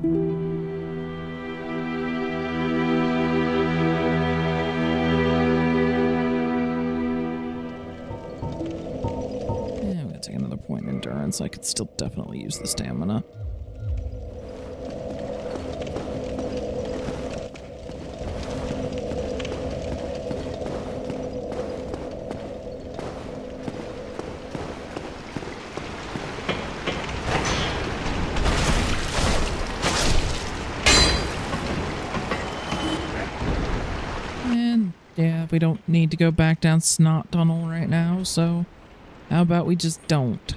I'm gonna take another point in endurance. I could still definitely use the stamina. And yeah, we don't need to go back down Snot Tunnel right now, so how about we just don't?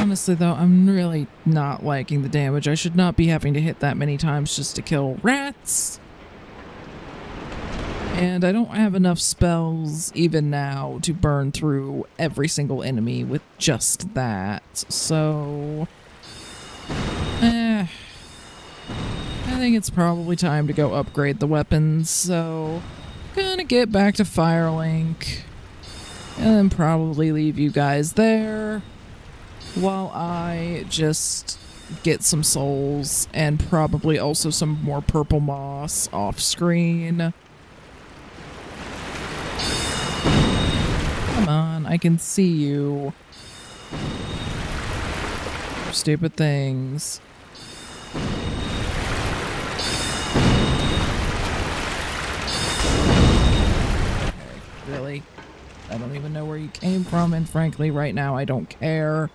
Honestly, though, I'm really not liking the damage. I should not be having to hit that many times just to kill rats. And I don't have enough spells, even now, to burn through every single enemy with just that. So... I think it's probably time to go upgrade the weapons, so... Gonna get back to Firelink. And then probably leave you guys there. While I just get some souls and probably also some more purple moss off screen. Come on, I can see you. Stupid things. Okay, really? I don't even know where you came from, and frankly, right now, I don't care.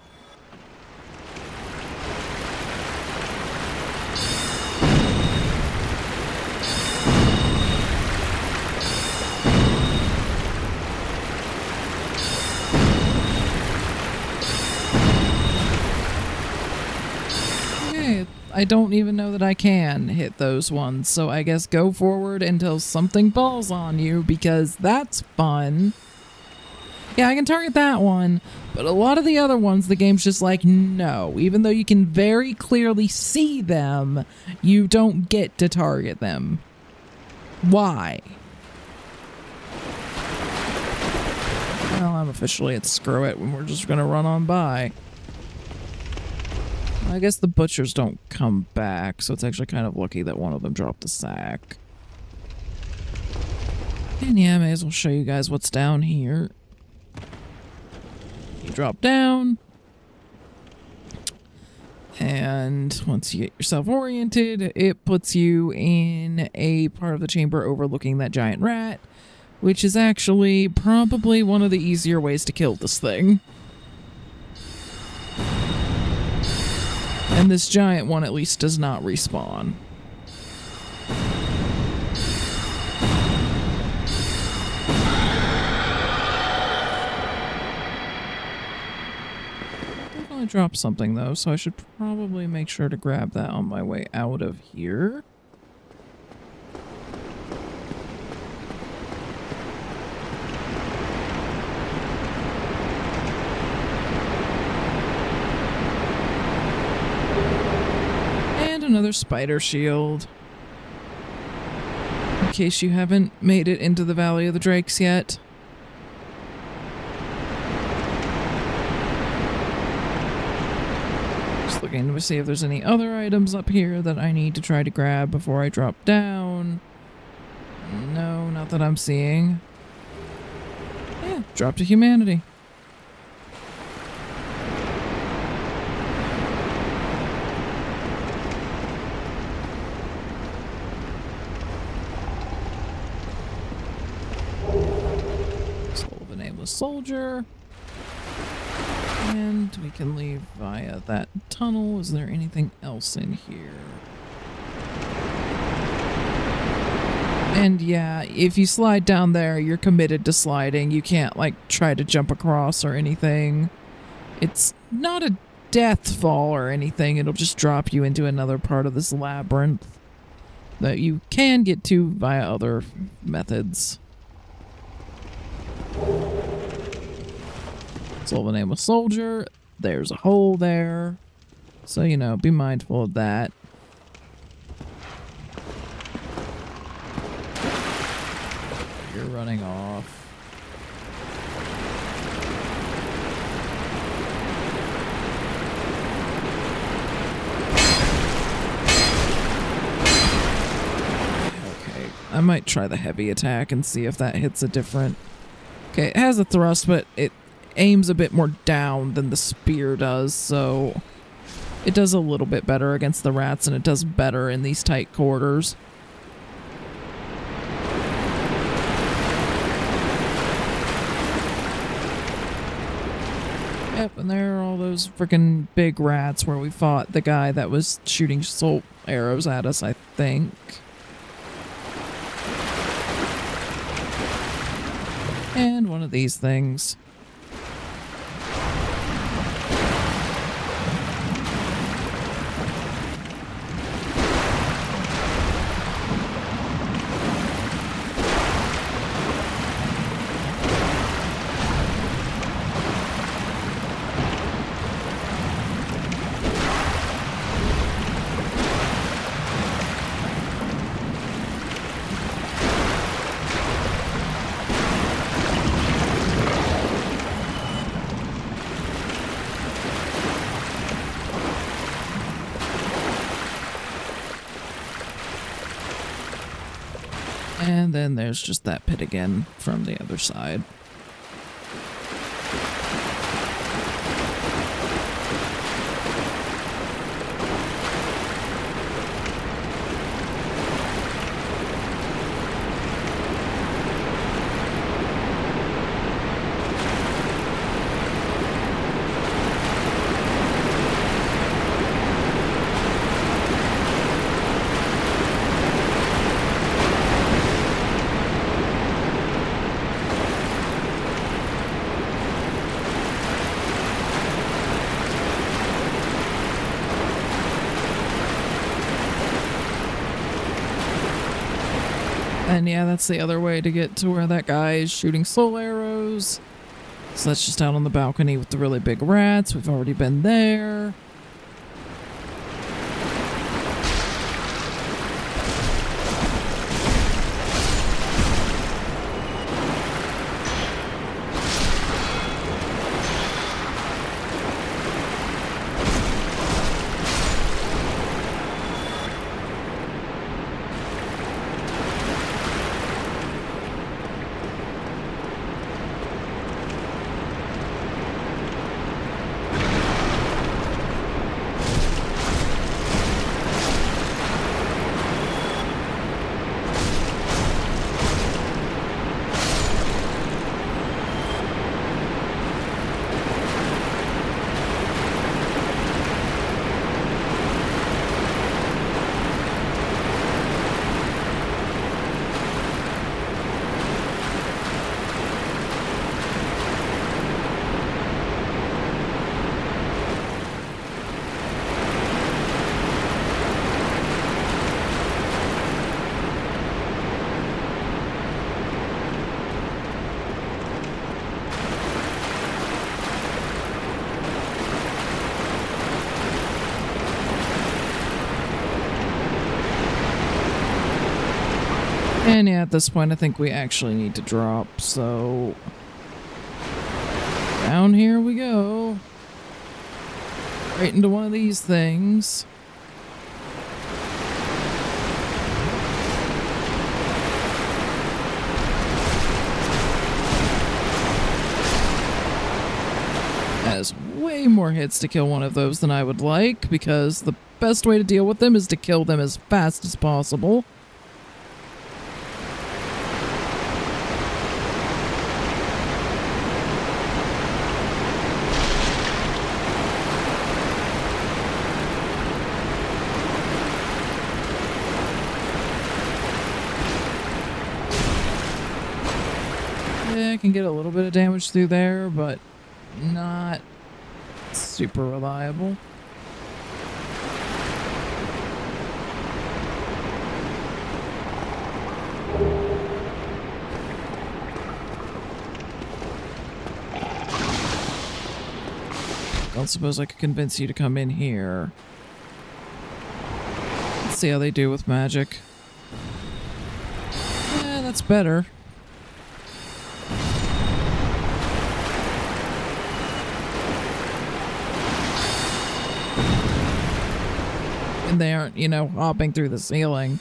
I don't even know that I can hit those ones, so I guess go forward until something falls on you, because that's fun. Yeah, I can target that one, but a lot of the other ones, the game's just like, no. Even though you can very clearly see them, you don't get to target them. Why? Well, I'm officially at screw it when we're just gonna run on by. I guess the butchers don't come back, so it's actually kind of lucky that one of them dropped a sack. And yeah, I may as well show you guys what's down here. You drop down. And once you get yourself oriented, it puts you in a part of the chamber overlooking that giant rat, which is actually probably one of the easier ways to kill this thing. And this giant one at least does not respawn. Definitely dropped something though, so I should probably make sure to grab that on my way out of here. Another spider shield. In case you haven't made it into the Valley of the Drakes yet. Just looking to see if there's any other items up here that I need to try to grab before I drop down. No, not that I'm seeing. Yeah, drop to humanity. Soldier. And we can leave via that tunnel. Is there anything else in here? And yeah, if you slide down there, you're committed to sliding. You can't, like, try to jump across or anything. It's not a death fall or anything. It'll just drop you into another part of this labyrinth that you can get to via other methods. Sylvan Amos Soldier. There's a hole there. So, you know, be mindful of that. You're running off. Okay, I might try the heavy attack and see if that hits a different... Okay, it has a thrust, but it aims a bit more down than the spear does, so it does a little bit better against the rats, and it does better in these tight quarters. Yep, and there are all those freaking big rats where we fought the guy that was shooting soul arrows at us, I think. And one of these things. And then there's just that pit again from the other side. And yeah, that's the other way to get to where that guy is shooting soul arrows. So that's just out on the balcony with the really big rats. We've already been there. And yeah, at this point, I think we actually need to drop, so... Down here we go. Right into one of these things. Has way more hits to kill one of those than I would like, because the best way to deal with them is to kill them as fast as possible. I can get a little bit of damage through there, but not super reliable. Don't suppose I could convince you to come in here. Let's see how they do with magic. Yeah, that's better. And they aren't, you know, hopping through the ceiling.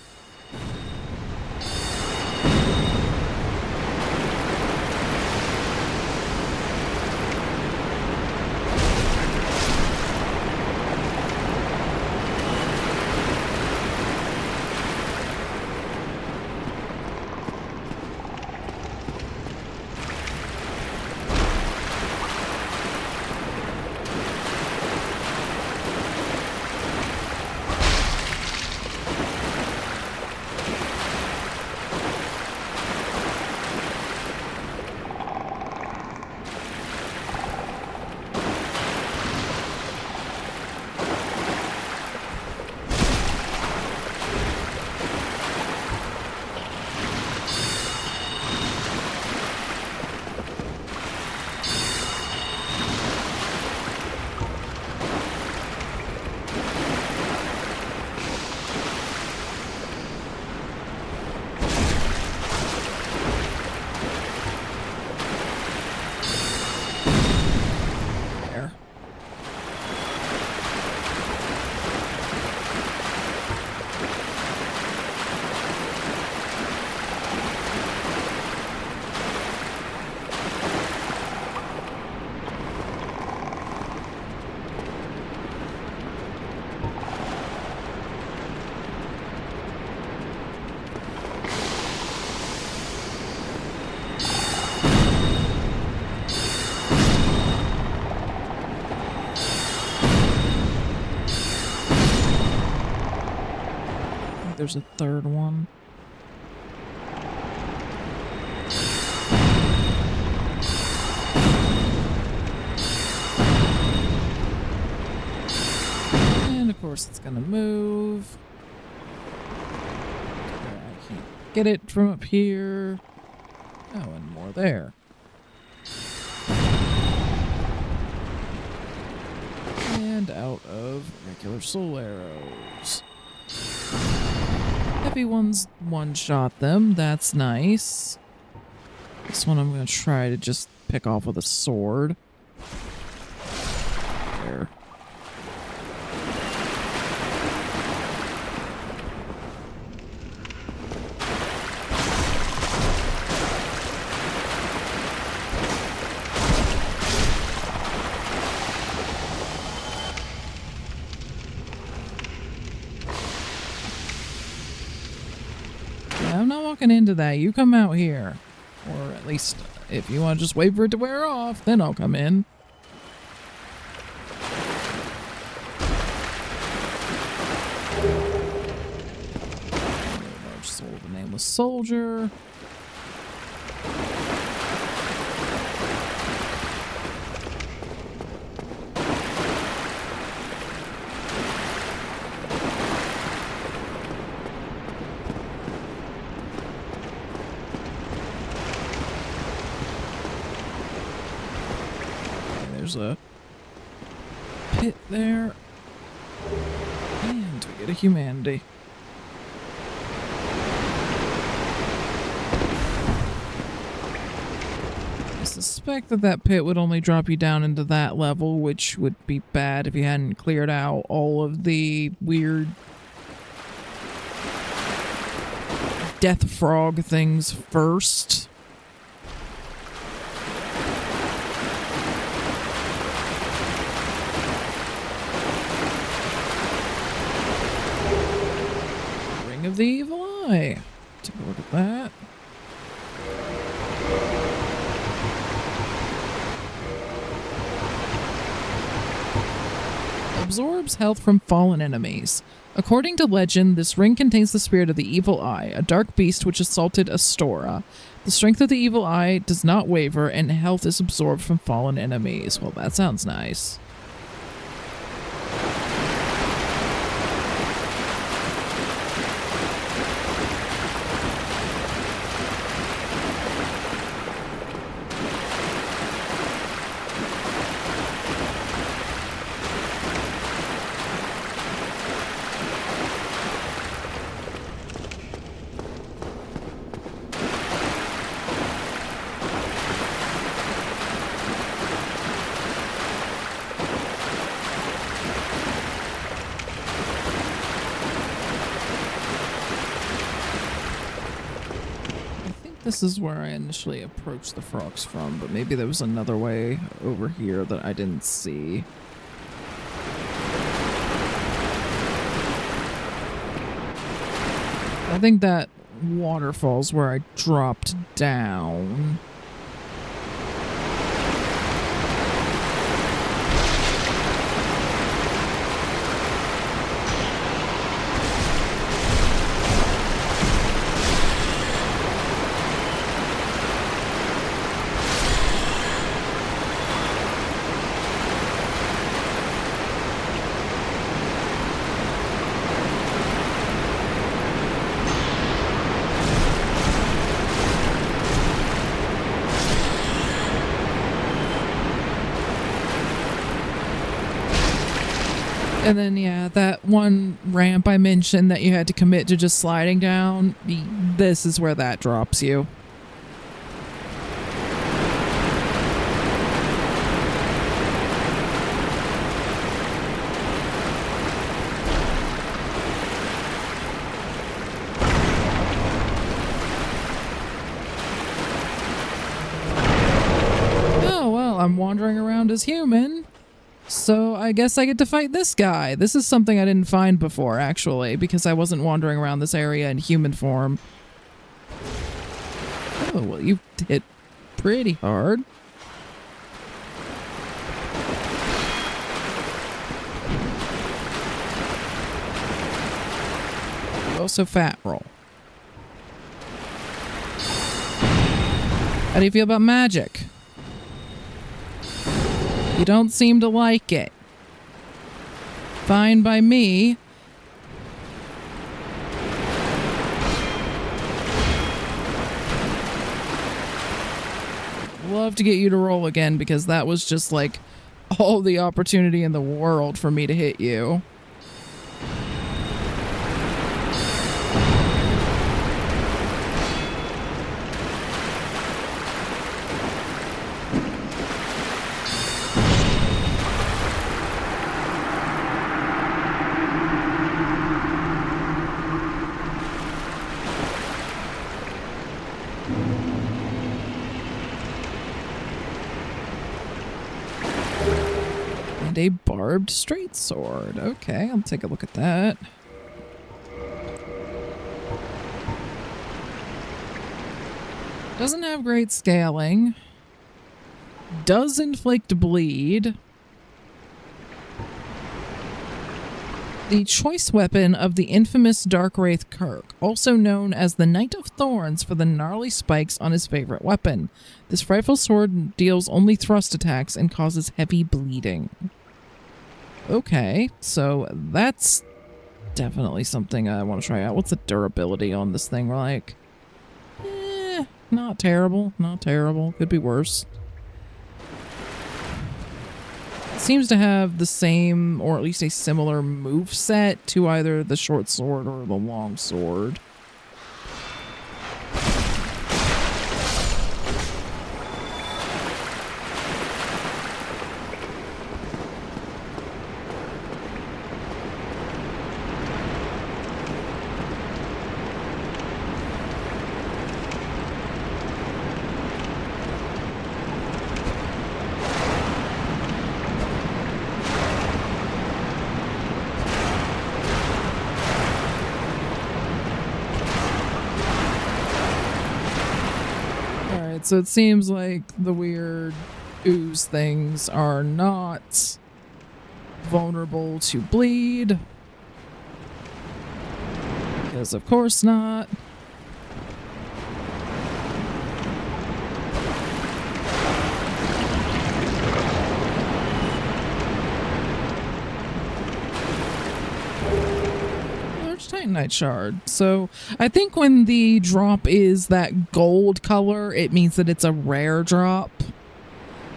There's a third one. And of course it's gonna move. I can't get it from up here. Oh, and more there. And out of regular soul arrows. Heavy ones one-shot them. That's nice. This one I'm going to try to just pick off with a sword. There. I'm not walking into that. You come out here. Or at least, if you want to just wait for it to wear off, then I'll come in. Large soul of a nameless soldier. There's a pit there. And we get a humanity. I suspect that that pit would only drop you down into that level, which would be bad if you hadn't cleared out all of the weird death frog things first. Of the Evil Eye. Take a look at that. Absorbs health from fallen enemies. According to legend, this ring contains the spirit of the Evil Eye, a dark beast which assaulted Astora. The strength of the evil eye does not waver, and health is absorbed from fallen enemies. Well, that sounds nice. This is where I initially approached the frogs from, but maybe there was another way over here that I didn't see. I think that waterfall's where I dropped down. And then, yeah, that one ramp I mentioned that you had to commit to just sliding down, this is where that drops you. Oh, well, I'm wandering around as human. So I guess I get to fight this guy. This is something I didn't find before, actually, because I wasn't wandering around this area in human form. Oh, well, you hit pretty hard. Also fat roll. How do you feel about magic? You don't seem to like it. Fine by me. Love to get you to roll again because that was just like all the opportunity in the world for me to hit you. A barbed straight sword. Okay, I'll take a look at that. Doesn't have great scaling. Does inflict bleed. The choice weapon of the infamous Dark Wraith Kirk, also known as the Knight of Thorns for the gnarly spikes on his favorite weapon. This frightful sword deals only thrust attacks and causes heavy bleeding. Okay, so that's definitely something I want to try out. What's the durability on this thing like? Not terrible, not terrible. Could be worse. It seems to have the same, or at least a similar move set to either the short sword or the long sword. So it seems like the weird ooze things are not vulnerable to bleed. Because of course not. Titanite shard. So I think when the drop is that gold color, it means that it's a rare drop.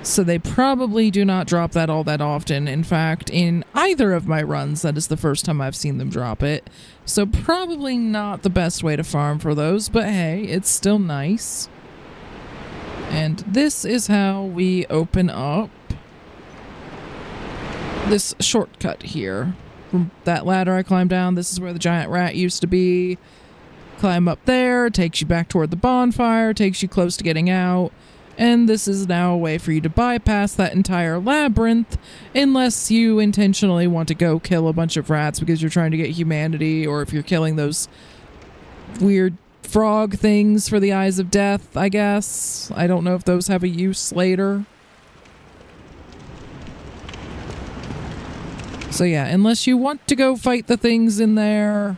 So they probably do not drop that all that often. In fact, in either of my runs, that is the first time I've seen them drop it. So probably not the best way to farm for those, but hey, it's still nice. And this is how we open up this shortcut here. From that ladder I climbed down, this is where the giant rat used to be. Climb up there, takes you back toward the bonfire, takes you close to getting out. And this is now a way for you to bypass that entire labyrinth unless you intentionally want to go kill a bunch of rats because you're trying to get humanity, or if you're killing those weird frog things for the Eyes of Death, I guess. I don't know if those have a use later. So yeah, unless you want to go fight the things in there...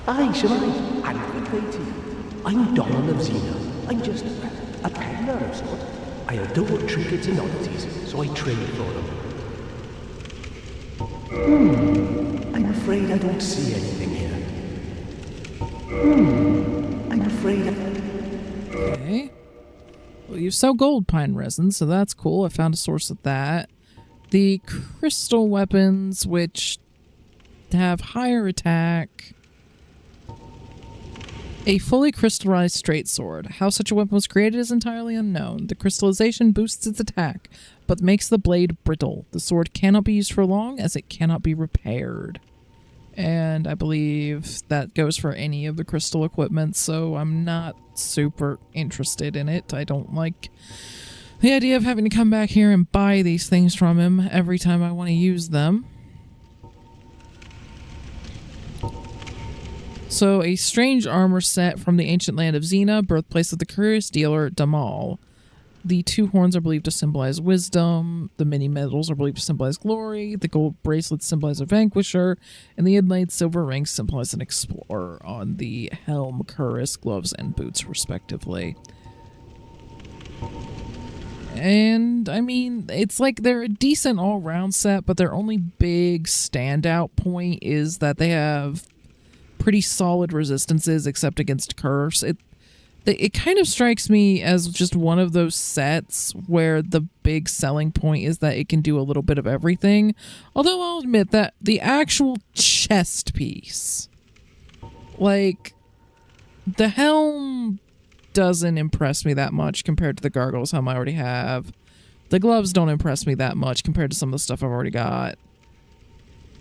Aye, Shemai, and good day to you. I'm Donald of Xena. I'm just a peddler of sort. I adore trinkets and oddities, so I trade for them. I'm afraid I don't see anything here. I'm afraid Okay. Well, you sell gold pine resin, so that's cool. I found a source of that. The crystal weapons, which have higher attack... A fully crystallized straight sword. How such a weapon was created is entirely unknown. The crystallization boosts its attack, but makes the blade brittle. The sword cannot be used for long, as it cannot be repaired. And I believe that goes for any of the crystal equipment, so I'm not super interested in it. I don't like the idea of having to come back here and buy these things from him every time I want to use them. So, a strange armor set from the ancient land of Xena, birthplace of the curious dealer Damal. The two horns are believed to symbolize wisdom, the many medals are believed to symbolize glory, the gold bracelets symbolize a vanquisher, and the inlaid silver rings symbolize an explorer on the helm, cuirass, gloves, and boots, respectively. And, I mean, it's like they're a decent all-round set, but their only big standout point is that they have pretty solid resistances except against curse. It kind of strikes me as just one of those sets where the big selling point is that it can do a little bit of everything. Although I'll admit that the actual chest piece, like, the helm doesn't impress me that much compared to the gargoyle's helm I already have. The gloves don't impress me that much compared to some of the stuff I've already got.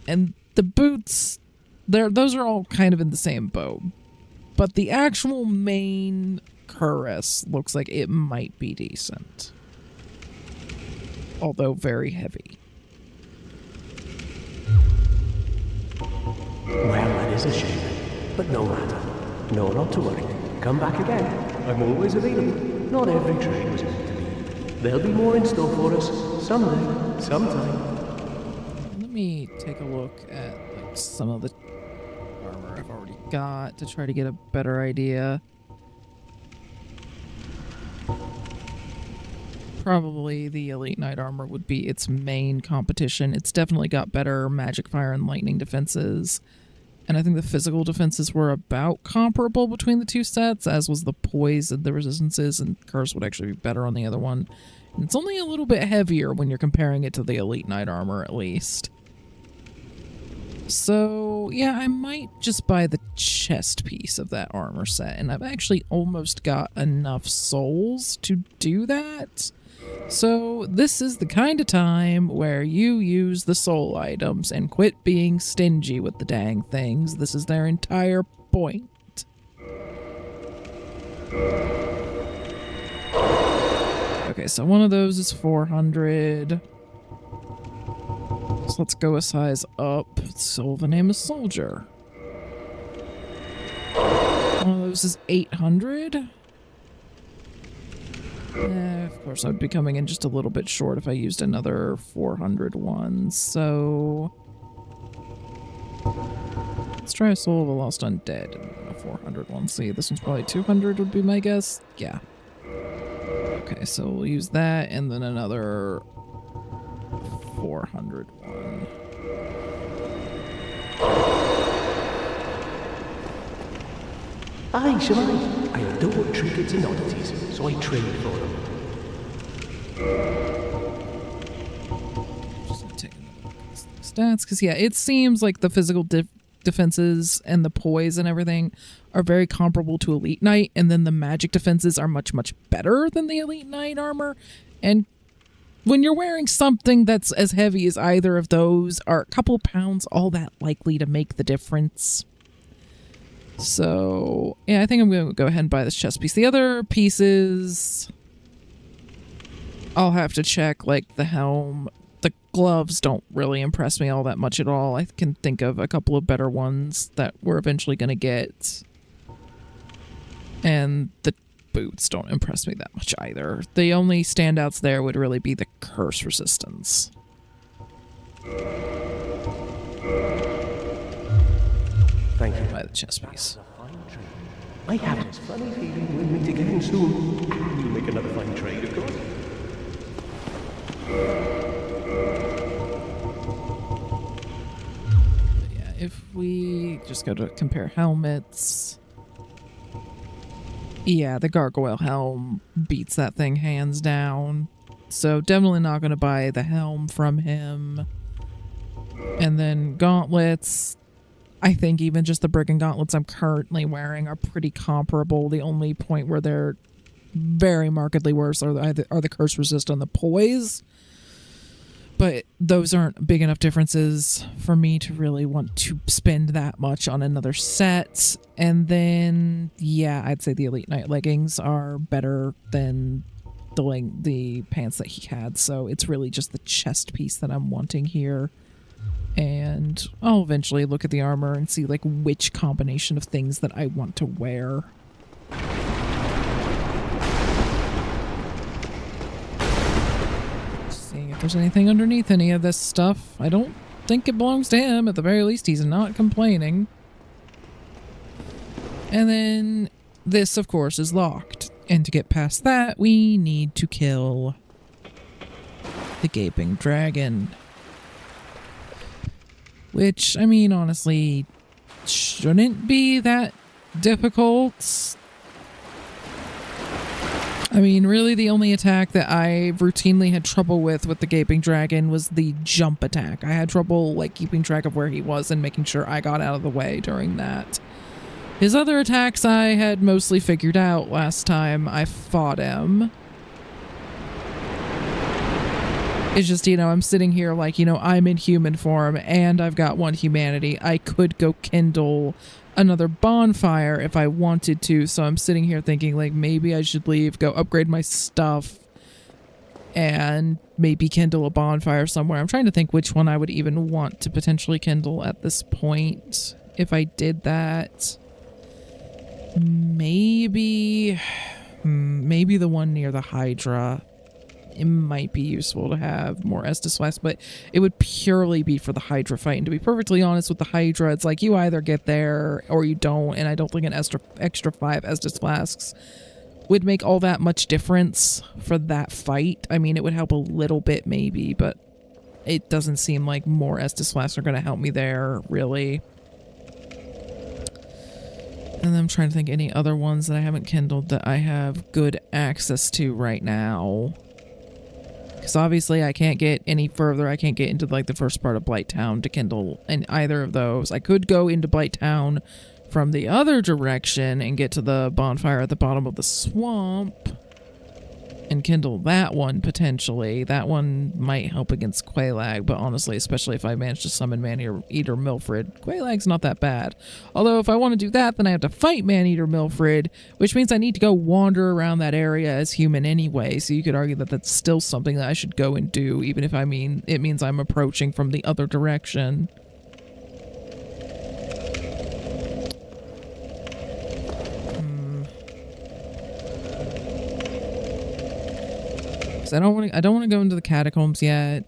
And the boots... those are all kind of in the same boat. But the actual main cuirass looks like it might be decent. Although very heavy. Well, that is a shame. But no matter. No, not to worry. Come back again. I'm always available. Not every trade was meant to be. There'll be more in store for us. Someday. Sometime. Let me take a look at like some of the armor I've already got to try to get a better idea. Probably the Elite Knight armor would be its main competition. It's definitely got better magic, fire, and lightning defenses. And I think the physical defenses were about comparable between the two sets, as was the poise and the resistances, and curse would actually be better on the other one. And it's only a little bit heavier when you're comparing it to the Elite Knight armor, at least. So, yeah, I might just buy the chest piece of that armor set, and I've actually almost got enough souls to do that. So, this is the kind of time where you use the soul items and quit being stingy with the dang things. This is their entire point. Okay, so one of those is 400. So let's go a size up. So the name is Soldier. One of those is 800. Of course, I'd be coming in just a little bit short if I used another 400 one. So let's try a Soul of a Lost Undead and a 400 one. See, this one's probably 200 would be my guess. Yeah. Okay, so we'll use that and then another 400 one. Aye, shall I adore trinkets and oddities, so I trade for them. Just gonna take another look at this thing's stats, because yeah, it seems like the physical defenses and the poise and everything are very comparable to Elite Knight, and then the magic defenses are much, much better than the Elite Knight armor. And when you're wearing something that's as heavy as either of those, are a couple pounds all that likely to make the difference? So, yeah, I think I'm going to go ahead and buy this chest piece. The other pieces, I'll have to check, like the helm. The gloves don't really impress me all that much at all. I can think of a couple of better ones that we're eventually going to get. And the boots don't impress me that much either. The only standouts there would really be the curse resistance. Thank you. Buy the chest piece. I have this funny feeling we'll meet again soon. We'll make another fine trade, of course. But yeah, if we just go to compare helmets. Yeah, the gargoyle helm beats that thing hands down. So definitely not going to buy the helm from him. And then gauntlets. I think even just the brigand gauntlets I'm currently wearing are pretty comparable. The only point where they're very markedly worse are the curse resist and the poise. But those aren't big enough differences for me to really want to spend that much on another set. And yeah, I'd say the Elite Knight leggings are better than the pants that he had. So it's really just the chest piece that I'm wanting here. And I'll eventually look at the armor and see like which combination of things that I want to wear. Seeing if there's anything underneath any of this stuff. I don't think it belongs to him. At the very least, he's not complaining. And then this, of course, is locked. And to get past that, we need to kill the Gaping Dragon. Which, I mean, honestly, shouldn't be that difficult. I mean, really the only attack that I routinely had trouble with the Gaping Dragon was the jump attack. I had trouble, like, keeping track of where he was and making sure I got out of the way during that. His other attacks I had mostly figured out last time I fought him. It's just, you know, I'm sitting here like, you know, I'm in human form and I've got one humanity. I could go kindle another bonfire if I wanted to. So I'm sitting here thinking like maybe I should leave, go upgrade my stuff and maybe kindle a bonfire somewhere. I'm trying to think which one I would even want to potentially kindle at this point. If I did that, maybe the one near the Hydra. It might be useful to have more Estus Flasks, but it would purely be for the Hydra fight. And to be perfectly honest with the Hydra, it's like you either get there or you don't, and I don't think an extra 5 Estus Flasks would make all that much difference for that fight. I mean, it would help a little bit maybe, but it doesn't seem like more Estus Flasks are going to help me there, really. And I'm trying to think any other ones that I haven't kindled that I have good access to right now. Because obviously I can't get any further. I can't get into like the first part of Blighttown to kindle in either of those. I could go into Blighttown from the other direction and get to the bonfire at the bottom of the swamp and kindle that one potentially. That one might help against Quelaag, but honestly, especially if I manage to summon Maneater Milfred, Quelaag's not that bad. Although if I want to do that, then I have to fight Maneater Milfred, which means I need to go wander around that area as human anyway, so you could argue that that's still something that I should go and do, even if it means I'm approaching from the other direction. I don't want to go into the catacombs yet.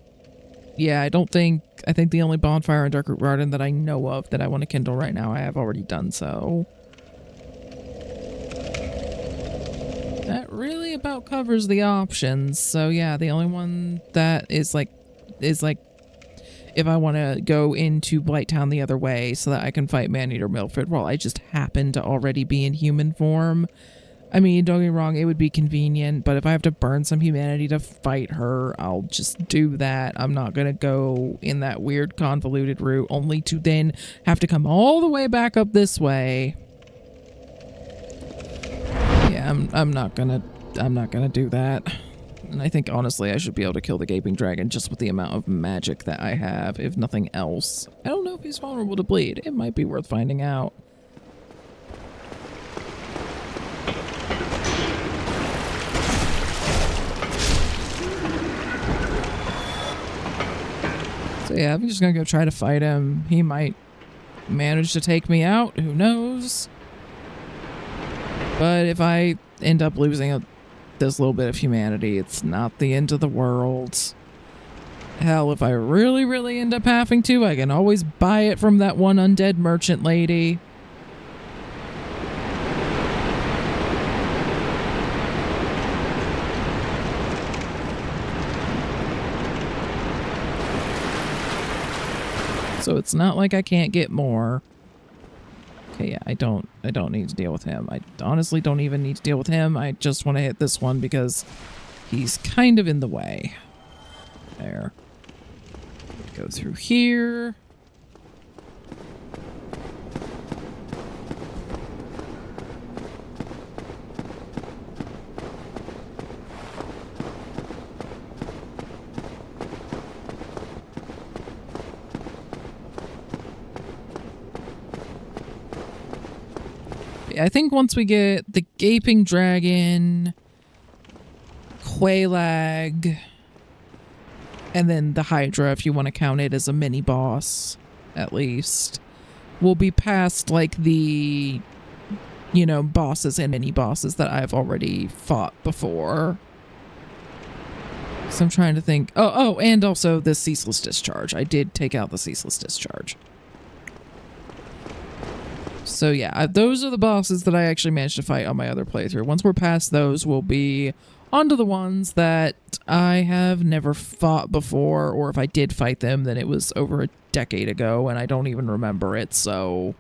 Yeah, I think the only bonfire in Darkroot Garden that I know of that I want to kindle right now, I have already done so. That really about covers the options. So yeah, the only one that is like if I want to go into Blighttown the other way so that I can fight Maneater Milfred while I just happen to already be in human form. I mean, don't get me wrong, it would be convenient, but if I have to burn some humanity to fight her, I'll just do that. I'm not gonna go in that weird convoluted route, only to then have to come all the way back up this way. Yeah, I'm not gonna do that. And I think, honestly, I should be able to kill the Gaping Dragon just with the amount of magic that I have, if nothing else. I don't know if he's vulnerable to bleed. It might be worth finding out. So yeah, I'm just gonna go try to fight him. He might manage to take me out, who knows? But if I end up losing this little bit of humanity, it's not the end of the world. Hell, if I really, really end up having to, I can always buy it from that one undead merchant lady. So it's not like I can't get more. Okay, yeah, I don't need to deal with him. I honestly don't even need to deal with him. I just want to hit this one because he's kind of in the way. There. Go through here. I think once we get the Gaping Dragon, Quelaag, and then the Hydra, if you want to count it as a mini-boss, at least, we'll be past, like, the, you know, bosses and mini-bosses that I've already fought before. So I'm trying to think. Oh, and also the Ceaseless Discharge. I did take out the Ceaseless Discharge. So yeah, those are the bosses that I actually managed to fight on my other playthrough. Once we're past those, we'll be onto the ones that I have never fought before, or if I did fight them, then it was over a decade ago and I don't even remember it, so...